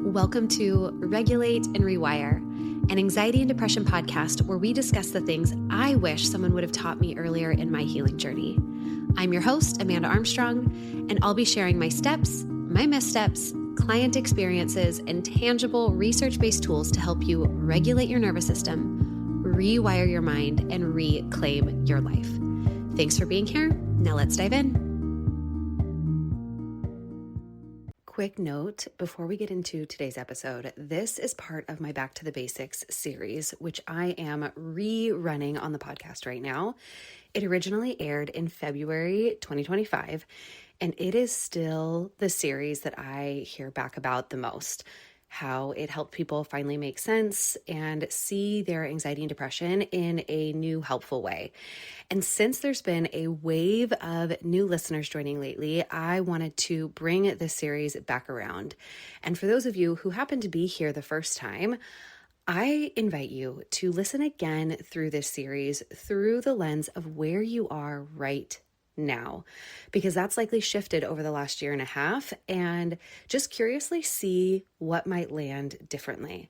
Welcome to Regulate and Rewire, an anxiety and depression podcast where we discuss the things I wish someone would have taught me earlier in my healing journey. I'm your host, Amanda Armstrong, and I'll be sharing my steps, my missteps, client experiences, and tangible research-based tools to help you regulate your nervous system, rewire your mind, and reclaim your life. Thanks for being here. Now let's dive in. Quick note before we get into today's episode, this is part of my Back to the Basics series, which I am rerunning on the podcast right now. It originally aired in February 2025, and it is still the series that I hear back about the most. How it helped people finally make sense and see their anxiety and depression in a new, helpful way. And since there's been a wave of new listeners joining lately, I wanted to bring this series back around. And for those of you who happen to be here the first time, I invite you to listen again through this series through the lens of where you are right now, because that's likely shifted over the last year and a half, and just curiously see what might land differently.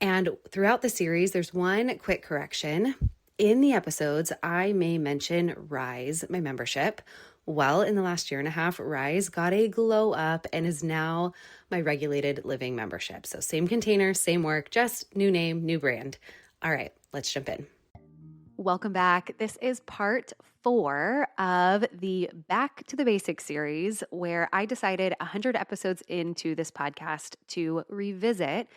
And throughout the series, there's one quick correction. In the episodes, I may mention Rise, my membership. Well, in the last year and a half, Rise got a glow up and is now my Regulated Living membership. So same container, same work, just new name, new brand. All right, let's jump in. Welcome back. This is part 4 of the Back to the Basics series, where I decided 100 episodes into this podcast to revisit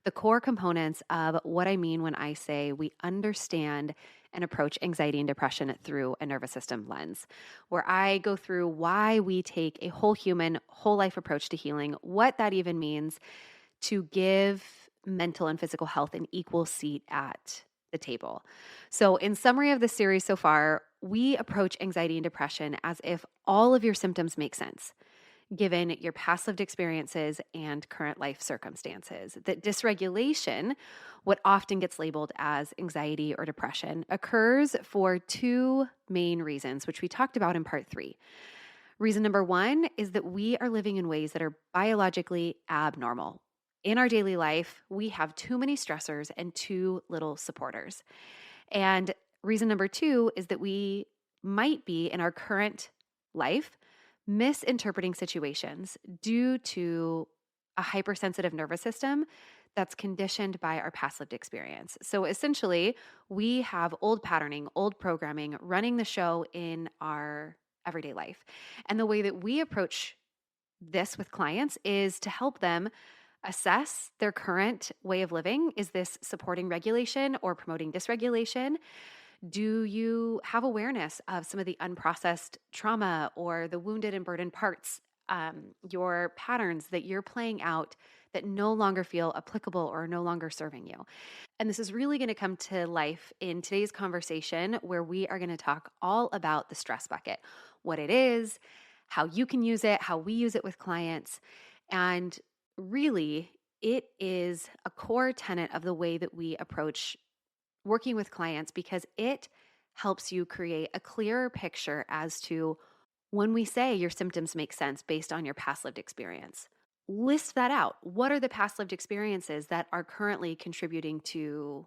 the core components of what I mean when I say we understand and approach anxiety and depression through a nervous system lens, where I go through why we take a whole human, whole life approach to healing, what that even means to give mental and physical health an equal seat at the table. So in summary of the series so far, we approach anxiety and depression as if all of your symptoms make sense, given your past lived experiences and current life circumstances. That dysregulation, what often gets labeled as anxiety or depression, occurs for 2 main reasons, which we talked about in part 3. Reason number 1 is that we are living in ways that are biologically abnormal. In our daily life, we have too many stressors and too little supporters. And reason number 2 is that we might be in our current life misinterpreting situations due to a hypersensitive nervous system that's conditioned by our past lived experience. So essentially, we have old patterning, old programming running the show in our everyday life. And the way that we approach this with clients is to help them assess their current way of living. Is this supporting regulation or promoting dysregulation? Do you have awareness of some of the unprocessed trauma or the wounded and burdened parts, your patterns that you're playing out that no longer feel applicable or no longer serving you? And this is really going to come to life in today's conversation, where we are going to talk all about the stress bucket, what it is, how you can use it, how we use it with clients. And really, it is a core tenet of the way that we approach working with clients, because it helps you create a clearer picture as to when we say your symptoms make sense based on your past lived experience. List that out. What are the past lived experiences that are currently contributing to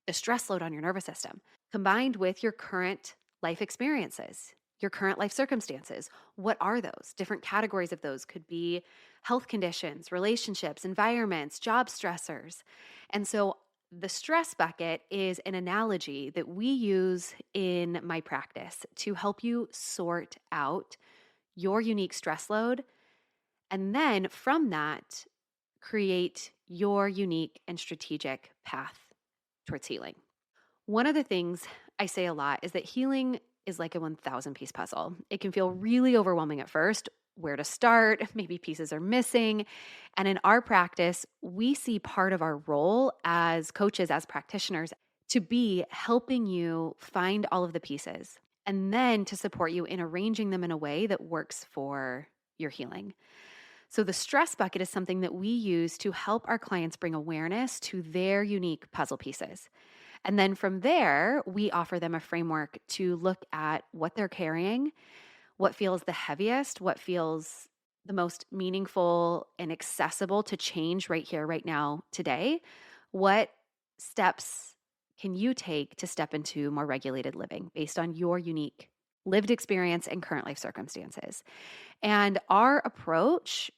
the stress load on your nervous system, combined with your current life experiences, your current life circumstances? What are those? Different categories of those could be health conditions, relationships, environments, job stressors. And so the stress bucket is an analogy that we use in my practice to help you sort out your unique stress load, and then from that, create your unique and strategic path towards healing. One of the things I say a lot is that healing is like a 1,000-piece puzzle. It can feel really overwhelming at first. Where to start, maybe pieces are missing. And in our practice, we see part of our role as coaches, as practitioners, to be helping you find all of the pieces, and then to support you in arranging them in a way that works for your healing. So the stress bucket is something that we use to help our clients bring awareness to their unique puzzle pieces. And then from there, we offer them a framework to look at what they're carrying, what feels the heaviest, what feels the most meaningful and accessible to change right here, right now, today, what steps can you take to step into more regulated living based on your unique lived experience and current life circumstances? And our approach,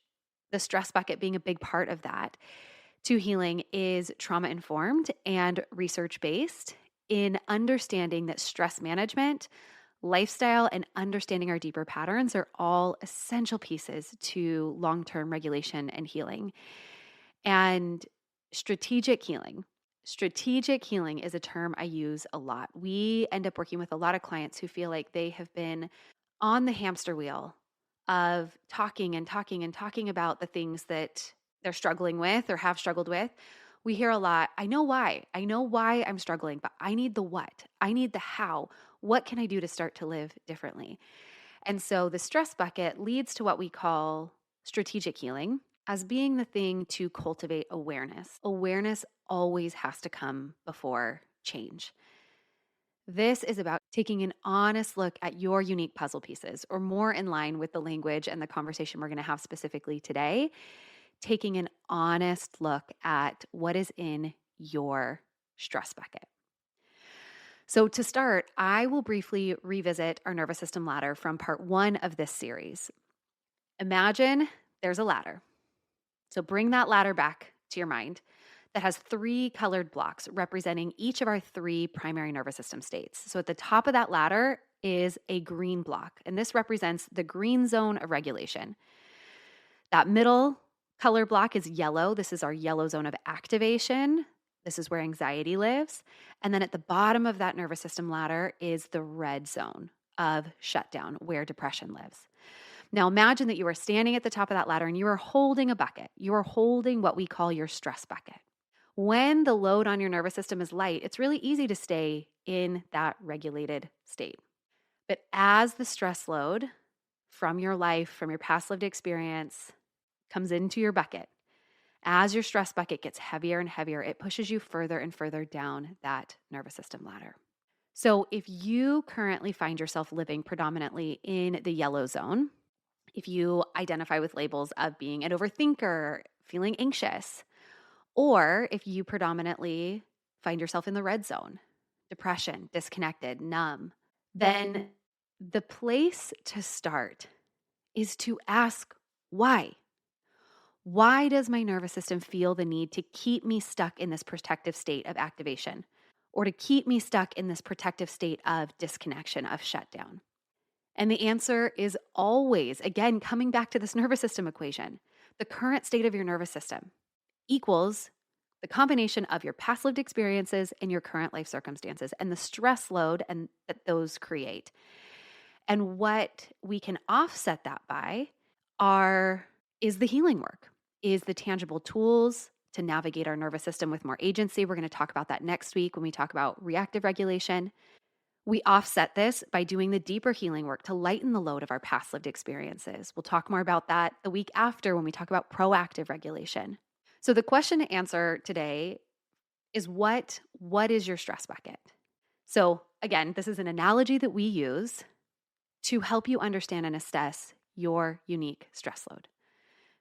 the stress bucket being a big part of that, to healing is trauma informed and research based in understanding that stress management, lifestyle, and understanding our deeper patterns are all essential pieces to long term regulation and healing. And strategic healing. Strategic healing is a term I use a lot. We end up working with a lot of clients who feel like they have been on the hamster wheel of talking and talking and talking about the things that they're struggling with or have struggled with. We hear a lot, I know why. I know why I'm struggling, but I need the what. I need the how. What can I do to start to live differently? And so the stress bucket leads to what we call strategic healing as being the thing to cultivate awareness. Awareness always has to come before change. This is about taking an honest look at your unique puzzle pieces, or more in line with the language and the conversation we're going to have specifically today, taking an honest look at what is in your stress bucket. So to start, I will briefly revisit our nervous system ladder from part 1 of this series. Imagine there's a ladder. So bring that ladder back to your mind that has 3 colored blocks representing each of our 3 primary nervous system states. So at the top of that ladder is a green block, and this represents the green zone of regulation. That middle color block is yellow. This is our yellow zone of activation. This is where anxiety lives. And then at the bottom of that nervous system ladder is the red zone of shutdown, where depression lives. Now imagine that you are standing at the top of that ladder and you are holding a bucket. You are holding what we call your stress bucket. When the load on your nervous system is light, it's really easy to stay in that regulated state. But as the stress load from your life, from your past lived experience, comes into your bucket, as your stress bucket gets heavier and heavier, it pushes you further and further down that nervous system ladder. So if you currently find yourself living predominantly in the yellow zone, if you identify with labels of being an overthinker, feeling anxious, or if you predominantly find yourself in the red zone, depression, disconnected, numb, then the place to start is to ask why. Why does my nervous system feel the need to keep me stuck in this protective state of activation, or to keep me stuck in this protective state of disconnection, of shutdown? And the answer is always, again, coming back to this nervous system equation, the current state of your nervous system equals the combination of your past lived experiences and your current life circumstances and the stress load that those create. And what we can offset that by is the healing work, is the tangible tools to navigate our nervous system with more agency. We're going to talk about that next week when we talk about reactive regulation. We offset this by doing the deeper healing work to lighten the load of our past lived experiences. We'll talk more about that the week after when we talk about proactive regulation. So the question to answer today is what is your stress bucket? So again, this is an analogy that we use to help you understand and assess your unique stress load.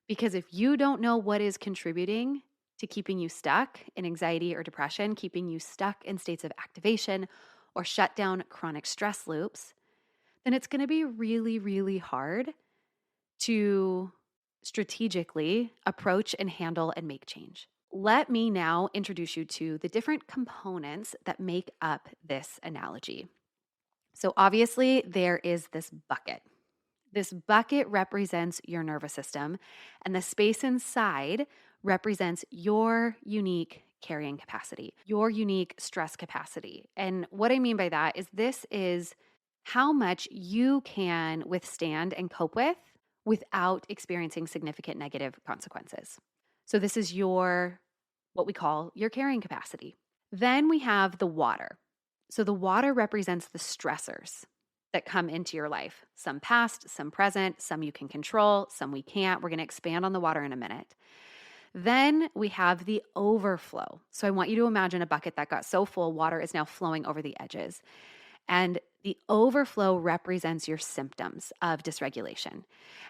Because if you don't know what is contributing to keeping you stuck in anxiety or depression, keeping you stuck in states of activation or shut down chronic stress loops, then it's going to be really, really hard to strategically approach and handle and make change. Let me now introduce you to the different components that make up this analogy. So obviously there is this bucket. This bucket represents your nervous system, and the space inside represents your unique carrying capacity, your unique stress capacity. And what I mean by that is this is how much you can withstand and cope with without experiencing significant negative consequences. So this is what we call your carrying capacity. Then we have the water. So the water represents the stressors that come into your life. Some past, some present, some you can control, some we can't. We're going to expand on the water in a minute. Then we have the overflow. So I want you to imagine a bucket that got so full, water is now flowing over the edges. And The overflow represents your symptoms of dysregulation.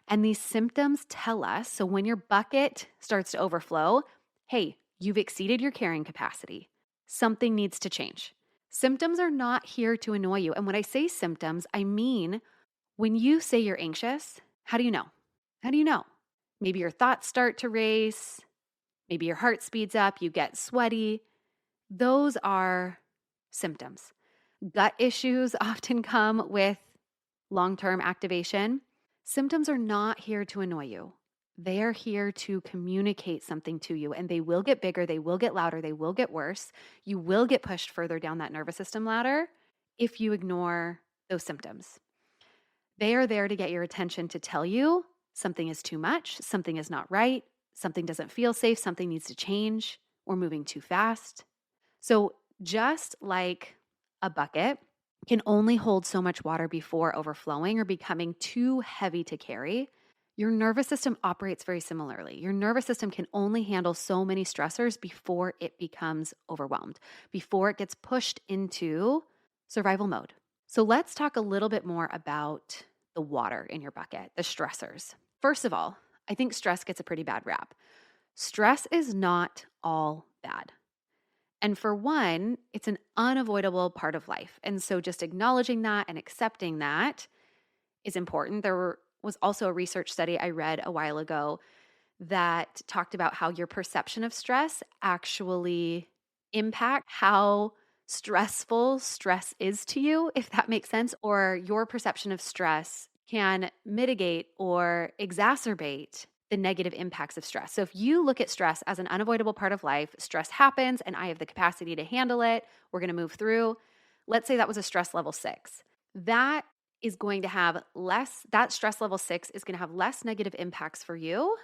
And these symptoms tell us, so when your bucket starts to overflow, hey, you've exceeded your carrying capacity. Something needs to change. Symptoms are not here to annoy you. And when I say symptoms, I mean when you say you're anxious, how do you know? How do you know? Maybe your thoughts start to race. Maybe your heart speeds up. You get sweaty. Those are symptoms. Gut issues often come with long-term activation. Symptoms are not here to annoy you. They are here to communicate something to you, and they will get bigger, they will get louder, they will get worse. You will get pushed further down that nervous system ladder if you ignore those symptoms. They are there to get your attention to tell you something is too much, something is not right, something doesn't feel safe, something needs to change, we're moving too fast. So just like a bucket can only hold so much water before overflowing or becoming too heavy to carry, your nervous system operates very similarly. Your nervous system can only handle so many stressors before it becomes overwhelmed, before it gets pushed into survival mode. So let's talk a little bit more about the water in your bucket, the stressors. First of all, I think stress gets a pretty bad rap. Stress is not all bad. And for one, it's an unavoidable part of life. And so just acknowledging that and accepting that is important. There was also a research study I read a while ago that talked about how your perception of stress actually impact how stressful stress is to you, if that makes sense, or your perception of stress can mitigate or exacerbate the negative impacts of stress. So if you look at stress as an unavoidable part of life, stress happens and I have the capacity to handle it, we're going to move through. Let's say that was a stress level 6. That stress level 6 is going to have less negative impacts for you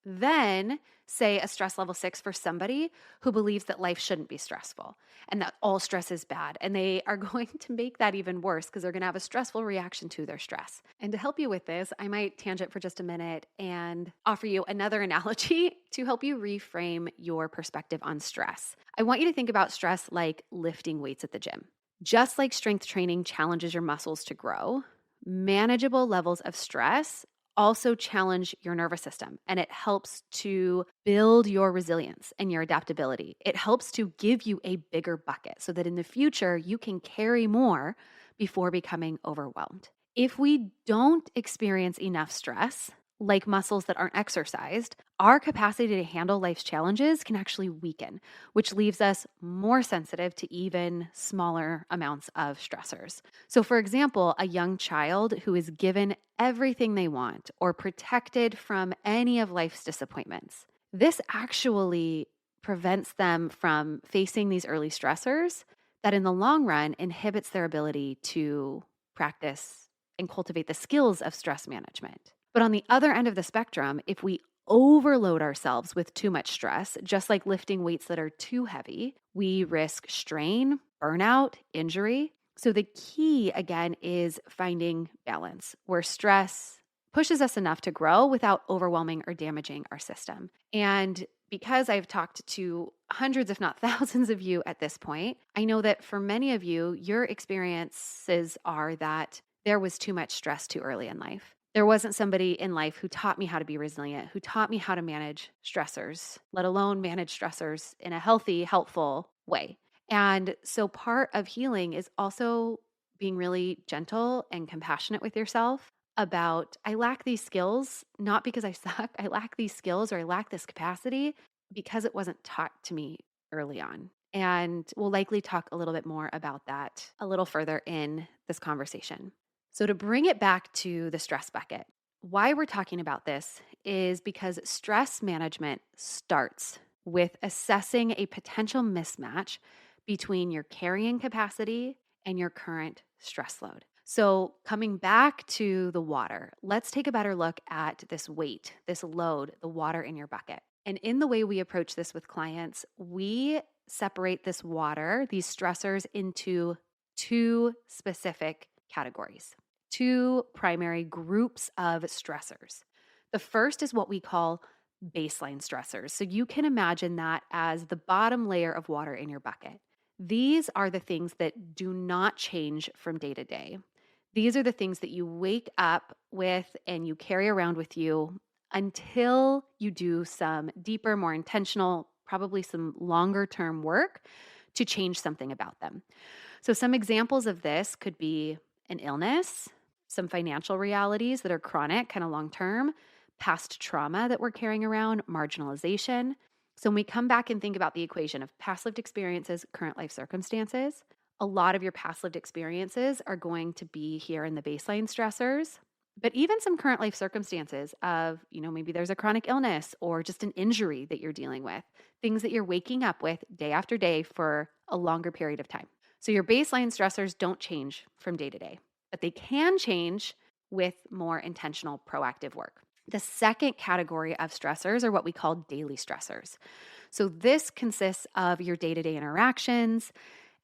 than, say, a stress level 6 for somebody who believes that life shouldn't be stressful and that all stress is bad. And they are going to make that even worse because they're going to have a stressful reaction to their stress. And to help you with this, I might tangent for just a minute and offer you another analogy to help you reframe your perspective on stress. I want you to think about stress like lifting weights at the gym. Just like strength training challenges your muscles to grow, manageable levels of stress also challenge your nervous system, and it helps to build your resilience and your adaptability. It helps to give you a bigger bucket so that in the future you can carry more before becoming overwhelmed. If we don't experience enough stress, like muscles that aren't exercised, our capacity to handle life's challenges can actually weaken, which leaves us more sensitive to even smaller amounts of stressors. So, for example, a young child who is given everything they want or protected from any of life's disappointments, this actually prevents them from facing these early stressors that in the long run inhibits their ability to practice and cultivate the skills of stress management. But on the other end of the spectrum, if we overload ourselves with too much stress, just like lifting weights that are too heavy, we risk strain, burnout, injury. So the key, again, is finding balance where stress pushes us enough to grow without overwhelming or damaging our system. And because I've talked to hundreds, if not thousands of you at this point, I know that for many of you, your experiences are that there was too much stress too early in life. There wasn't somebody in life who taught me how to be resilient, who taught me how to manage stressors, let alone manage stressors in a healthy, helpful way. And so part of healing is also being really gentle and compassionate with yourself about, I lack these skills, not because I suck. I lack these skills or I lack this capacity because it wasn't taught to me early on. And we'll likely talk a little bit more about that a little further in this conversation. So to bring it back to the stress bucket, why we're talking about this is because stress management starts with assessing a potential mismatch between your carrying capacity and your current stress load. So coming back to the water, let's take a better look at this weight, this load, the water in your bucket. And in the way we approach this with clients, we separate this water, these stressors, into two specific categories, two primary groups of stressors. The first is what we call baseline stressors. So you can imagine that as the bottom layer of water in your bucket. These are the things that do not change from day to day. These are the things that you wake up with and you carry around with you until you do some deeper, more intentional, probably some longer term work to change something about them. So, some examples of this could be an illness, some financial realities that are chronic, kind of long term, past trauma that we're carrying around, marginalization. So, when we come back and think about the equation of past lived experiences, current life circumstances, a lot of your past lived experiences are going to be here in the baseline stressors. But even some current life circumstances of, maybe there's a chronic illness or just an injury that you're dealing with, things that you're waking up with day after day for a longer period of time. So your baseline stressors don't change from day to day, but they can change with more intentional, proactive work. The second category of stressors are what we call daily stressors. So this consists of your day-to-day interactions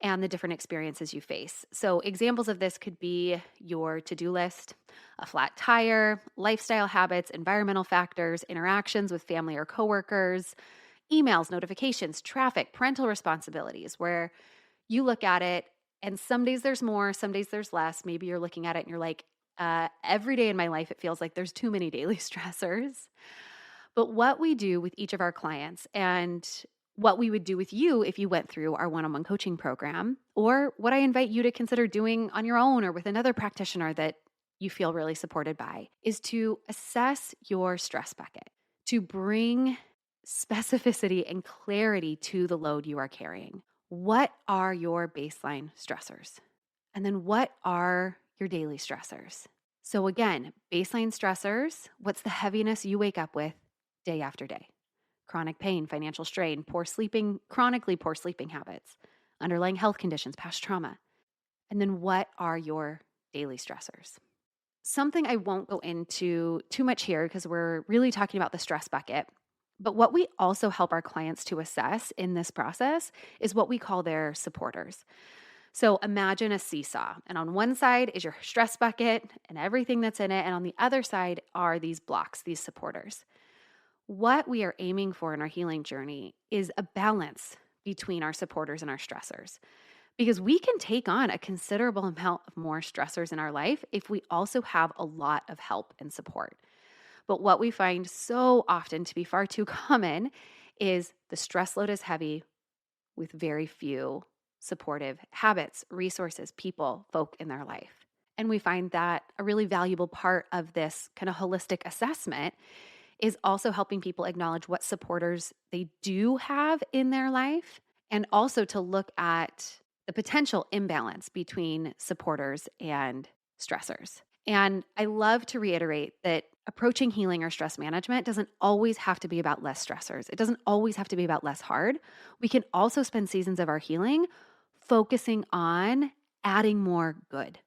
and the different experiences you face. So examples of this could be your to-do list, a flat tire, lifestyle habits, environmental factors, interactions with family or coworkers, emails, notifications, traffic, parental responsibilities, where you look at it and some days there's more, some days there's less. Maybe you're looking at it and you're like, every day in my life, it feels like there's too many daily stressors. But what we do with each of our clients and what we would do with you if you went through our one-on-one coaching program, or what I invite you to consider doing on your own or with another practitioner that you feel really supported by, is to assess your stress bucket, to bring specificity and clarity to the load you are carrying. What are your baseline stressors? And then what are your daily stressors? So again, baseline stressors, what's the heaviness you wake up with day after day? Chronic pain, financial strain, poor sleeping, chronically poor sleeping habits, underlying health conditions, past trauma. And then what are your daily stressors? Something I won't go into too much here because we're really talking about the stress bucket. But what we also help our clients to assess in this process is what we call their supporters. So imagine a seesaw, and on one side is your stress bucket and everything that's in it, and on the other side are these blocks, these supporters. What we are aiming for in our healing journey is a balance between our supporters and our stressors, because we can take on a considerable amount of more stressors in our life if we also have a lot of help and support. But what we find so often to be far too common is the stress load is heavy with very few supportive habits, resources, people, folk in their life. And we find that a really valuable part of this kind of holistic assessment is also helping people acknowledge what supporters they do have in their life, and also to look at the potential imbalance between supporters and stressors. And I love to reiterate that approaching healing or stress management doesn't always have to be about less stressors. It doesn't always have to be about less hard. We can also spend seasons of our healing focusing on adding more good,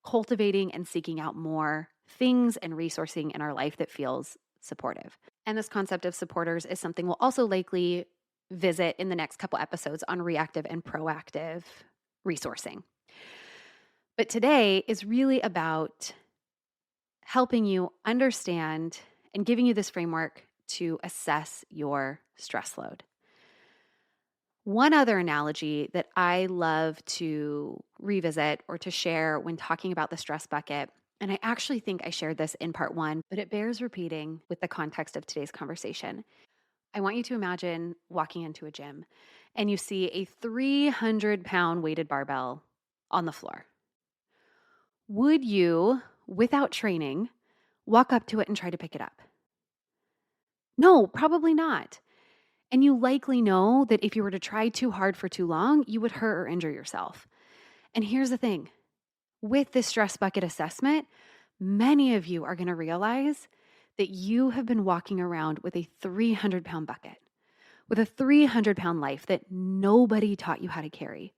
cultivating and seeking out more things and resourcing in our life that feels supportive. And this concept of supporters is something we'll also likely visit in the next couple episodes on reactive and proactive resourcing. But today is really about helping you understand and giving you this framework to assess your stress load. One other analogy that I love to revisit or to share when talking about the stress bucket, and I actually think I shared this in part 1, but it bears repeating with the context of today's conversation. I want you to imagine walking into a gym and you see a 300-pound weighted barbell on the floor. Would you, without training, walk up to it and try to pick it up? No, probably not. And you likely know that if you were to try too hard for too long, you would hurt or injure yourself. And here's the thing. With this stress bucket assessment, many of you are going to realize that you have been walking around with a 300-pound bucket, with a 300-pound life that nobody taught you how to carry.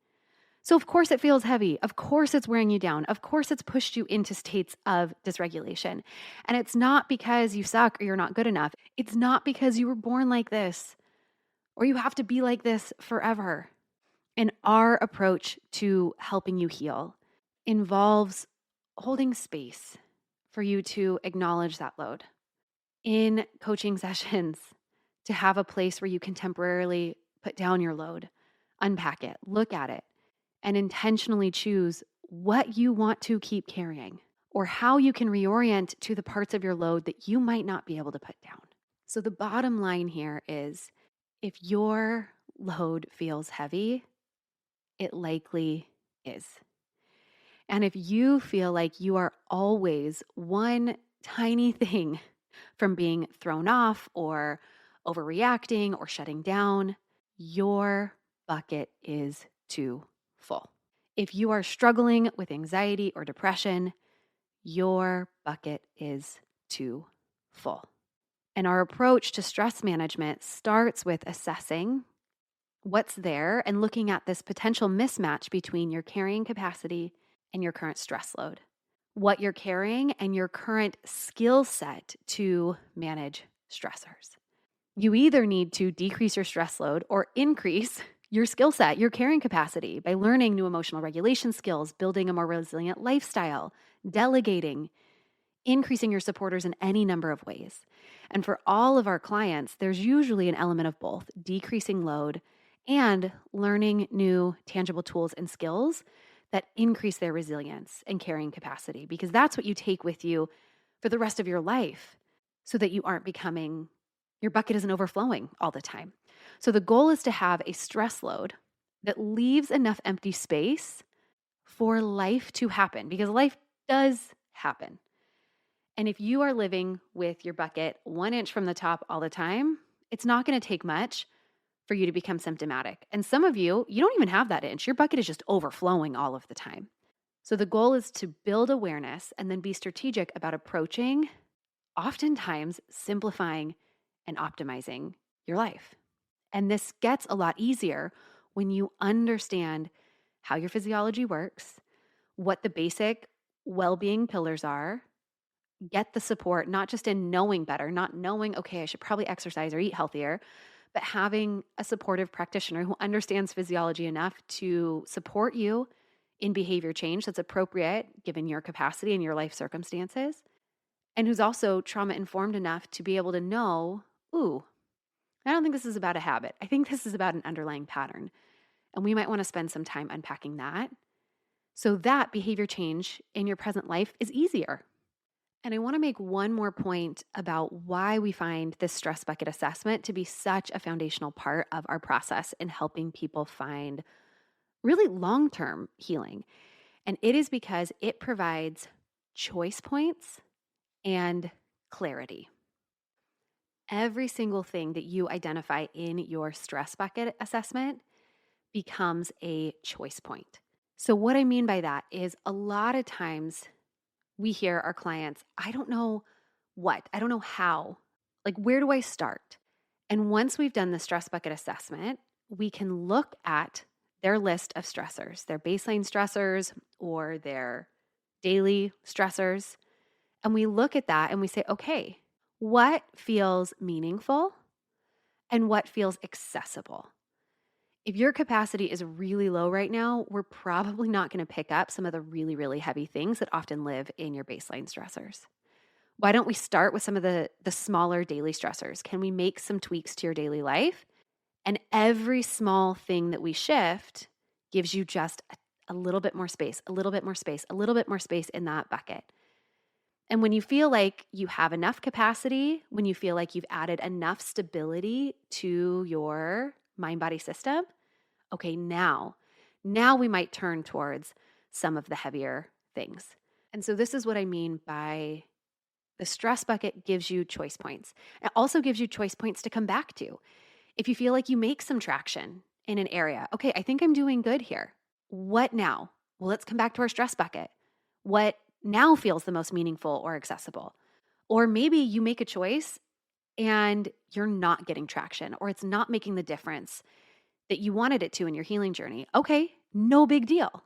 So of course it feels heavy. Of course it's wearing you down. Of course it's pushed you into states of dysregulation. And it's not because you suck or you're not good enough. It's not because you were born like this or you have to be like this forever. And our approach to helping you heal involves holding space for you to acknowledge that load. In coaching sessions, to have a place where you can temporarily put down your load, unpack it, look at it, and intentionally choose what you want to keep carrying or how you can reorient to the parts of your load that you might not be able to put down. So the bottom line here is if your load feels heavy, it likely is. And if you feel like you are always one tiny thing from being thrown off or overreacting or shutting down, your bucket is too full. If you are struggling with anxiety or depression, your bucket is too full. And our approach to stress management starts with assessing what's there and looking at this potential mismatch between your carrying capacity and your current stress load, what you're carrying and your current skill set to manage stressors. You either need to decrease your stress load or increase your skill set, your carrying capacity by learning new emotional regulation skills, building a more resilient lifestyle, delegating, increasing your supporters in any number of ways. And for all of our clients, there's usually an element of both, decreasing load and learning new tangible tools and skills that increase their resilience and carrying capacity, because that's what you take with you for the rest of your life so that you aren't becoming, your bucket isn't overflowing all the time. So the goal is to have a stress load that leaves enough empty space for life to happen, because life does happen. And if you are living with your bucket 1 inch from the top all the time, it's not going to take much for you to become symptomatic. And some of you, you don't even have that inch. Your bucket is just overflowing all of the time. So the goal is to build awareness and then be strategic about approaching, oftentimes simplifying and optimizing your life. And this gets a lot easier when you understand how your physiology works, what the basic well-being pillars are, get the support, not just in knowing better, not knowing, okay, I should probably exercise or eat healthier, but having a supportive practitioner who understands physiology enough to support you in behavior change that's appropriate given your capacity and your life circumstances, and who's also trauma informed enough to be able to know, ooh, I don't think this is about a habit. I think this is about an underlying pattern. And we might want to spend some time unpacking that so that behavior change in your present life is easier. And I want to make one more point about why we find this stress bucket assessment to be such a foundational part of our process in helping people find really long-term healing. And it is because it provides choice points and clarity. Every single thing that you identify in your stress bucket assessment becomes a choice point. So what I mean by that is a lot of times we hear our clients, I don't know what, I don't know how, like where do I start? And once we've done the stress bucket assessment, we can look at their list of stressors, their baseline stressors or their daily stressors. And we look at that and we say, okay, what feels meaningful and what feels accessible? If your capacity is really low right now, we're probably not going to pick up some of the really, really heavy things that often live in your baseline stressors. Why don't we start with some of the smaller daily stressors? Can we make some tweaks to your daily life? And every small thing that we shift gives you just a little bit more space, a little bit more space, a little bit more space in that bucket. And when you feel like you have enough capacity, when you feel like you've added enough stability to your mind-body system, okay, now we might turn towards some of the heavier things. And so this is what I mean by the stress bucket gives you choice points. It also gives you choice points to come back to. If you feel like you make some traction in an area, okay, I think I'm doing good here. What now? Well, let's come back to our stress bucket. What now feels the most meaningful or accessible? Or maybe you make a choice and you're not getting traction, or it's not making the difference that you wanted it to in your healing journey. Okay, no big deal.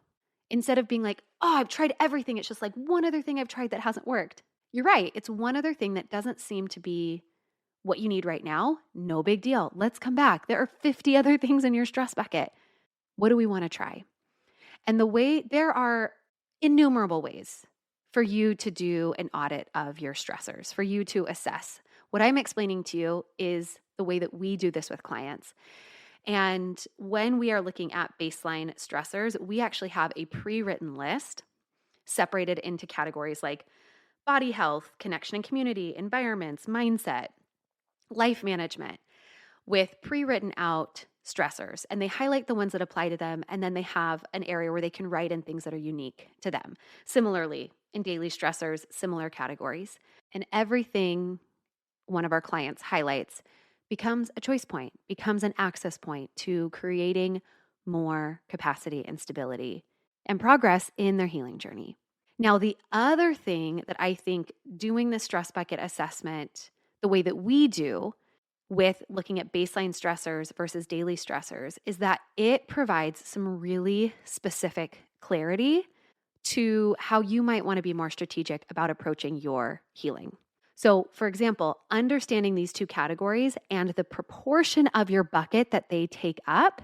Instead of being like, oh, I've tried everything, it's just like one other thing I've tried that hasn't worked. You're right. It's one other thing that doesn't seem to be what you need right now. No big deal. Let's come back. There are 50 other things in your stress bucket. What do we want to try? And there are innumerable ways for you to do an audit of your stressors, for you to assess. What I'm explaining to you is the way that we do this with clients. And when we are looking at baseline stressors, we actually have a pre-written list separated into categories like body health, connection and community, environments, mindset, life management, with pre-written out stressors. And they highlight the ones that apply to them. And then they have an area where they can write in things that are unique to them. Similarly, in daily stressors, similar categories. And everything one of our clients highlights becomes a choice point, becomes an access point to creating more capacity and stability and progress in their healing journey. Now, the other thing that I think doing the stress bucket assessment the way that we do with looking at baseline stressors versus daily stressors is that it provides some really specific clarity to how you might want to be more strategic about approaching your healing. So, for example, understanding these two categories and the proportion of your bucket that they take up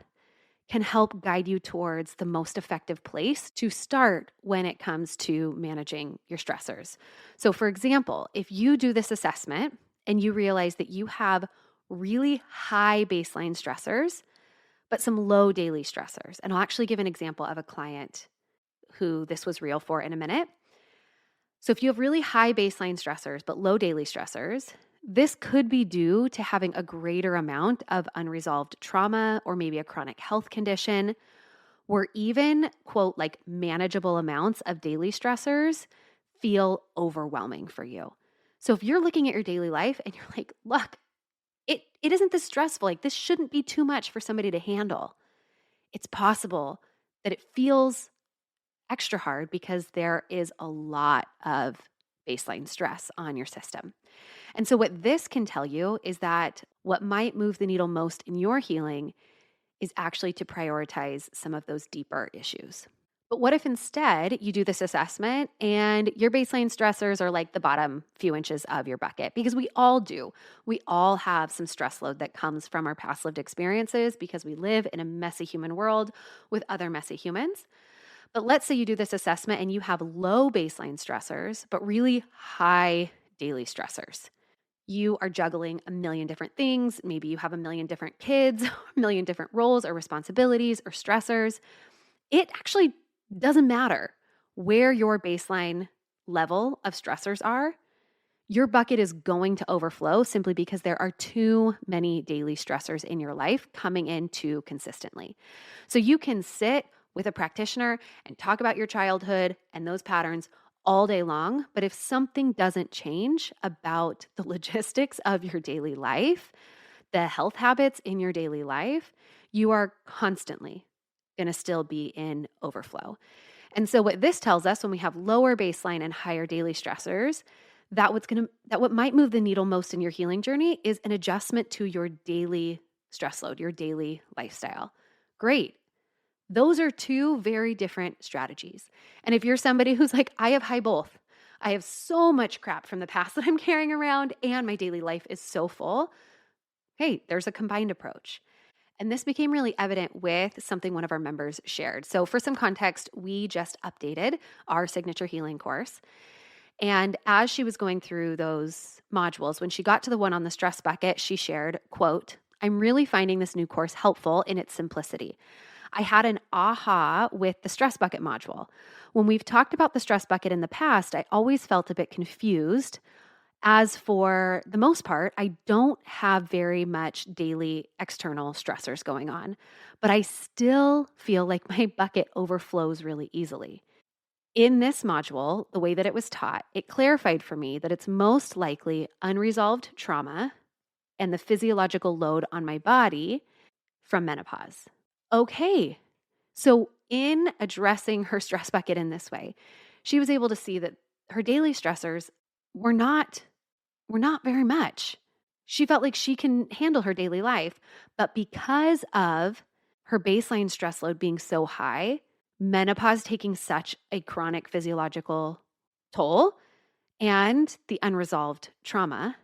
can help guide you towards the most effective place to start when it comes to managing your stressors. So, for example, if you do this assessment and you realize that you have really high baseline stressors, but some low daily stressors, and I'll actually give an example of a client who this was real for in a minute. So if you have really high baseline stressors, but low daily stressors, this could be due to having a greater amount of unresolved trauma or maybe a chronic health condition, or even, quote, like manageable amounts of daily stressors feel overwhelming for you. So if you're looking at your daily life and you're like, look, it isn't this stressful, like this shouldn't be too much for somebody to handle. It's possible that it feels extra hard because there is a lot of baseline stress on your system. And so, what this can tell you is that what might move the needle most in your healing is actually to prioritize some of those deeper issues. But what if instead you do this assessment and your baseline stressors are like the bottom few inches of your bucket? Because we all do. We all have some stress load that comes from our past lived experiences because we live in a messy human world with other messy humans. But let's say you do this assessment and you have low baseline stressors, but really high daily stressors. You are juggling a million different things. Maybe you have a million different kids, a million different roles or responsibilities or stressors. It actually doesn't matter where your baseline level of stressors are. Your bucket is going to overflow simply because there are too many daily stressors in your life coming in too consistently. So you can sit with a practitioner and talk about your childhood and those patterns all day long. But if something doesn't change about the logistics of your daily life, the health habits in your daily life, you are constantly going to still be in overflow. And so what this tells us when we have lower baseline and higher daily stressors, that what might move the needle most in your healing journey is an adjustment to your daily stress load, your daily lifestyle. Great. Those are two very different strategies. And if you're somebody who's like, I have high both, I have so much crap from the past that I'm carrying around and my daily life is so full, hey, there's a combined approach. And this became really evident with something one of our members shared. So for some context, we just updated our signature healing course. And as she was going through those modules, when she got to the one on the stress bucket, she shared, quote, I'm really finding this new course helpful in its simplicity. I had an aha with the stress bucket module. When we've talked about the stress bucket in the past, I always felt a bit confused. As for the most part, I don't have very much daily external stressors going on, but I still feel like my bucket overflows really easily. In this module, the way that it was taught, it clarified for me that it's most likely unresolved trauma and the physiological load on my body from menopause. Okay, so in addressing her stress bucket in this way, she was able to see that her daily stressors were not very much. She felt like she can handle her daily life, but because of her baseline stress load being so high, menopause taking such a chronic physiological toll, and the unresolved trauma,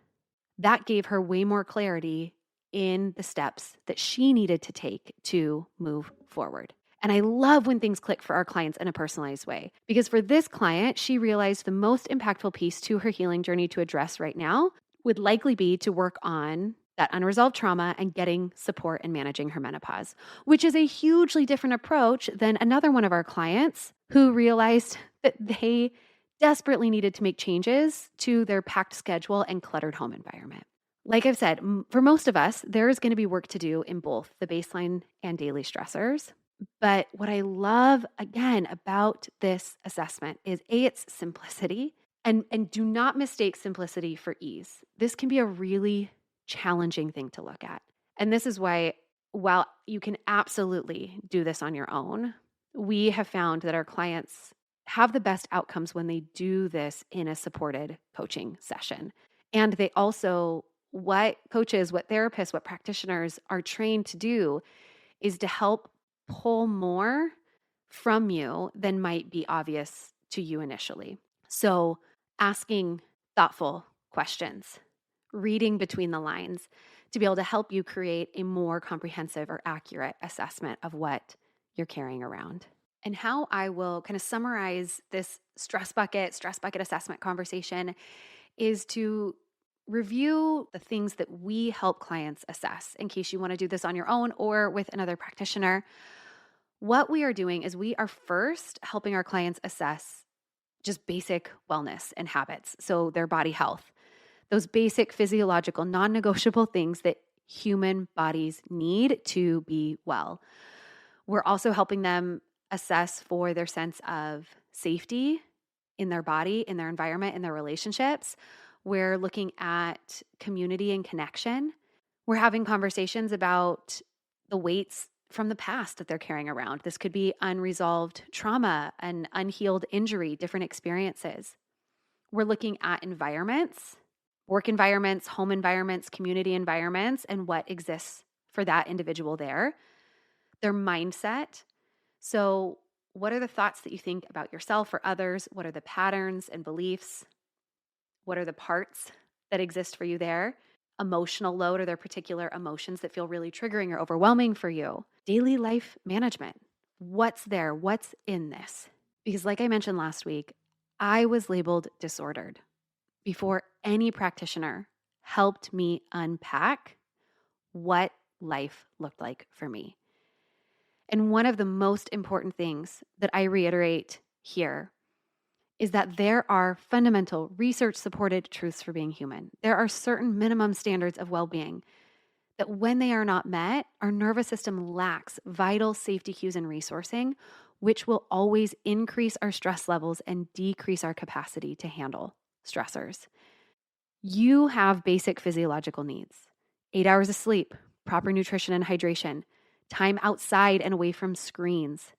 that gave her way more clarity in the steps that she needed to take to move forward. And I love when things click for our clients in a personalized way, because for this client, she realized the most impactful piece to her healing journey to address right now would likely be to work on that unresolved trauma and getting support in managing her menopause, which is a hugely different approach than another one of our clients who realized that they desperately needed to make changes to their packed schedule and cluttered home environment. Like I've said, for most of us, there is going to be work to do in both the baseline and daily stressors. But what I love, again, about this assessment is its simplicity. And do not mistake simplicity for ease. This can be a really challenging thing to look at. And this is why, while you can absolutely do this on your own, we have found that our clients have the best outcomes when they do this in a supported coaching session. And they also, what coaches, what therapists, what practitioners are trained to do is to help pull more from you than might be obvious to you initially. So, asking thoughtful questions, reading between the lines to be able to help you create a more comprehensive or accurate assessment of what you're carrying around. And how I will kind of summarize this stress bucket assessment conversation is to review the things that we help clients assess in case you want to do this on your own or with another practitioner. What we are doing is we are first helping our clients assess just basic wellness and habits. So their body health, those basic physiological, non-negotiable things that human bodies need to be well. We're also helping them assess for their sense of safety in their body, in their environment, in their relationships. We're looking at community and connection. We're having conversations about the weights from the past that they're carrying around. This could be unresolved trauma, an unhealed injury, different experiences. We're looking at environments, work environments, home environments, community environments, and what exists for that individual there. Their mindset. So, what are the thoughts that you think about yourself or others? What are the patterns and beliefs? What are the parts that exist for you there? Emotional load, are there particular emotions that feel really triggering or overwhelming for you? Daily life management. What's there? What's in this? Because like I mentioned last week, I was labeled disordered before any practitioner helped me unpack what life looked like for me. And one of the most important things that I reiterate here is that there are fundamental research-supported truths for being human. There are certain minimum standards of well-being that when they are not met, our nervous system lacks vital safety cues and resourcing, which will always increase our stress levels and decrease our capacity to handle stressors. You have basic physiological needs: 8 hours of sleep, proper nutrition and hydration, time outside and away from screens.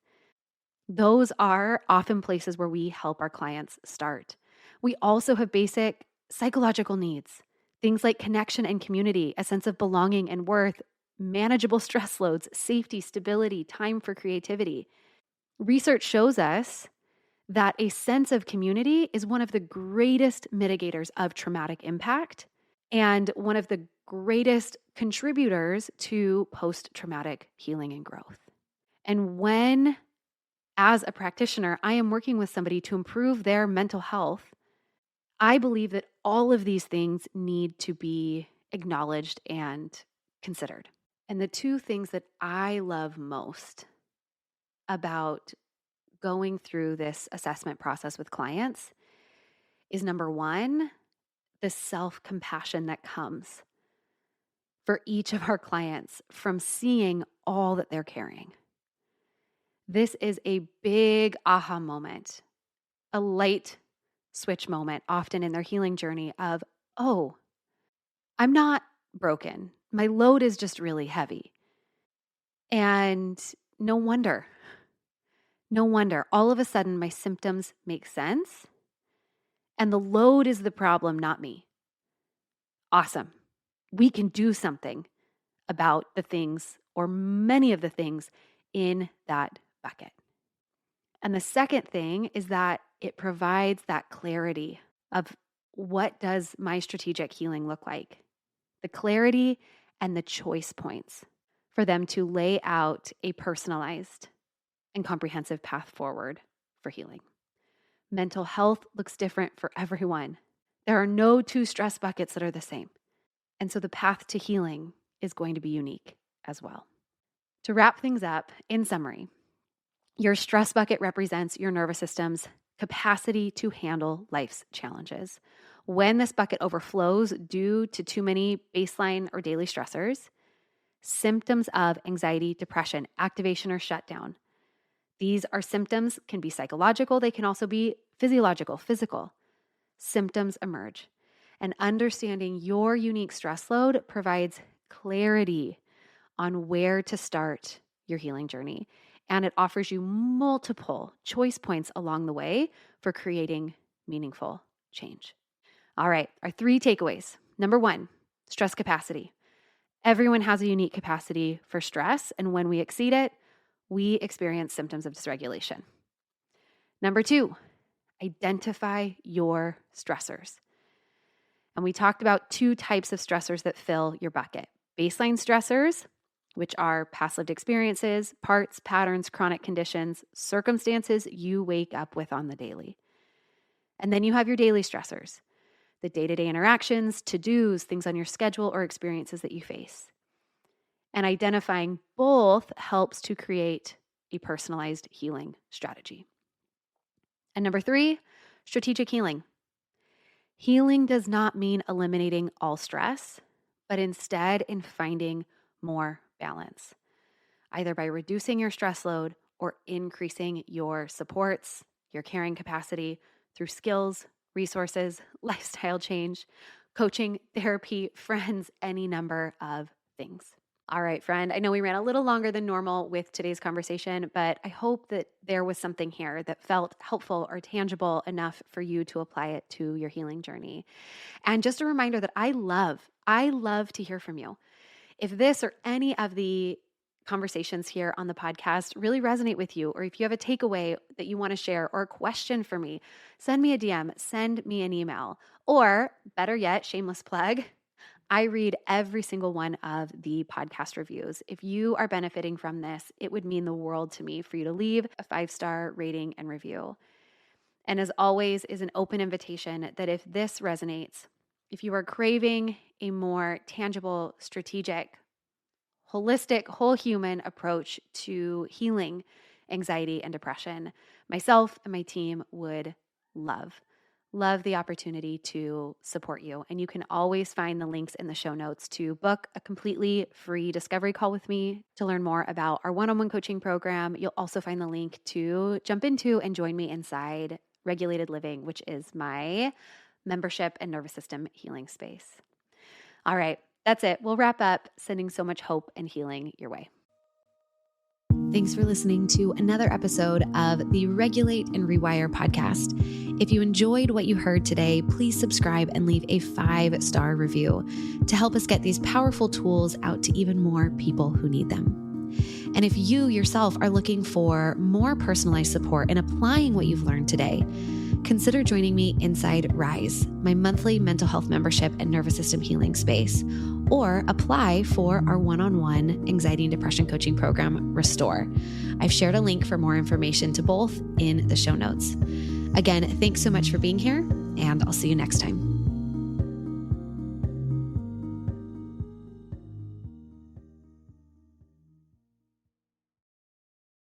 Those are often places where we help our clients start. We also have basic psychological needs, things like connection and community, a sense of belonging and worth, manageable stress loads, safety, stability, time for creativity. Research shows us that a sense of community is one of the greatest mitigators of traumatic impact and one of the greatest contributors to post-traumatic healing and growth. And when, as a practitioner, I am working with somebody to improve their mental health, I believe that all of these things need to be acknowledged and considered. And the two things that I love most about going through this assessment process with clients is, number one, the self-compassion that comes for each of our clients from seeing all that they're carrying. This is a big aha moment, a light switch moment, often in their healing journey of, oh, I'm not broken. My load is just really heavy. And no wonder all of a sudden my symptoms make sense and the load is the problem, not me. Awesome. We can do something about the things or many of the things in that bucket. And the second thing is that it provides that clarity of what does my strategic healing look like? The clarity and the choice points for them to lay out a personalized and comprehensive path forward for healing. Mental health looks different for everyone. There are no two stress buckets that are the same. And so the path to healing is going to be unique as well. To wrap things up, in summary, your stress bucket represents your nervous system's capacity to handle life's challenges. When this bucket overflows due to too many baseline or daily stressors, symptoms of anxiety, depression, activation, or shutdown. These are symptoms, can be psychological, they can also be physiological, physical. Symptoms emerge. And understanding your unique stress load provides clarity on where to start your healing journey. And it offers you multiple choice points along the way for creating meaningful change. All right, our 3 takeaways. Number 1, stress capacity. Everyone has a unique capacity for stress, and when we exceed it, we experience symptoms of dysregulation. Number 2, identify your stressors. And we talked about 2 types of stressors that fill your bucket. Baseline stressors, which are past lived experiences, parts, patterns, chronic conditions, circumstances you wake up with on the daily. And then you have your daily stressors, the day-to-day interactions, to-dos, things on your schedule, or experiences that you face. And identifying both helps to create a personalized healing strategy. And number 3, strategic healing. Healing does not mean eliminating all stress, but instead in finding more balance, either by reducing your stress load or increasing your supports, your caring capacity through skills, resources, lifestyle change, coaching, therapy, friends, any number of things. All right, friend, I know we ran a little longer than normal with today's conversation, but I hope that there was something here that felt helpful or tangible enough for you to apply it to your healing journey. And just a reminder that I love to hear from you. If this or any of the conversations here on the podcast really resonate with you, or if you have a takeaway that you want to share or a question for me, send me a DM, send me an email, or better yet, shameless plug, I read every single one of the podcast reviews. If you are benefiting from this, it would mean the world to me for you to leave a 5-star rating and review. And as always, is an open invitation that if this resonates, if you are craving a more tangible, strategic, holistic, whole human approach to healing anxiety and depression, myself and my team would love the opportunity to support you. And you can always find the links in the show notes to book a completely free discovery call with me to learn more about our one-on-one coaching program. You'll also find the link to jump into and join me inside Regulated Living, which is my membership and nervous system healing space. All right, that's it. We'll wrap up, sending so much hope and healing your way. Thanks for listening to another episode of the Regulate and Rewire podcast. If you enjoyed what you heard today, please subscribe and leave a 5-star review to help us get these powerful tools out to even more people who need them. And if you yourself are looking for more personalized support in applying what you've learned today, consider joining me inside Rise, my monthly mental health membership and nervous system healing space, or apply for our one-on-one anxiety and depression coaching program, Restore. I've shared a link for more information to both in the show notes. Again, thanks so much for being here, and I'll see you next time.